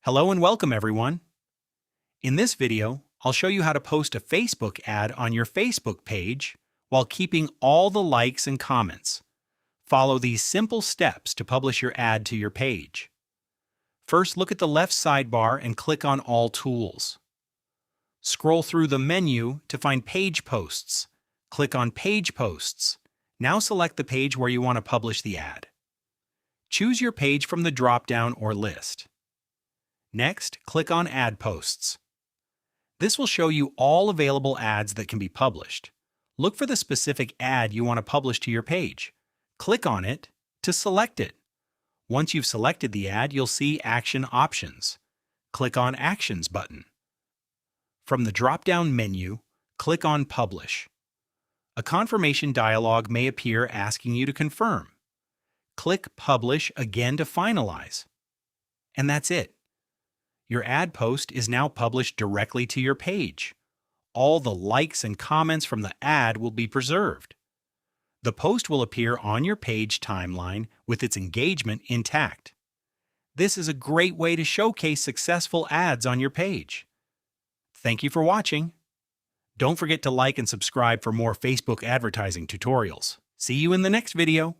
Hello and welcome, everyone. In this video, I'll show you how to post a Facebook ad on your Facebook page while keeping all the likes and comments. Follow these simple steps to publish your ad to your page. First, look at the left sidebar and click on All Tools. Scroll through the menu to find Page Posts. Click on Page Posts. Now select the page where you want to publish the ad. Choose your page from the drop-down or list. Next, click on Ad Posts. This will show you all available ads that can be published. Look for the specific ad you want to publish to your page. Click on it to select it. Once you've selected the ad, you'll see Action Options. Click on Actions button. From the drop-down menu, click on Publish. A confirmation dialog may appear asking you to confirm. Click Publish again to finalize. And that's it. Your ad post is now published directly to your page. All the likes and comments from the ad will be preserved. The post will appear on your page timeline with its engagement intact. This is a great way to showcase successful ads on your page. Thank you for watching. Don't forget to like and subscribe for more Facebook advertising tutorials. See you in the next video.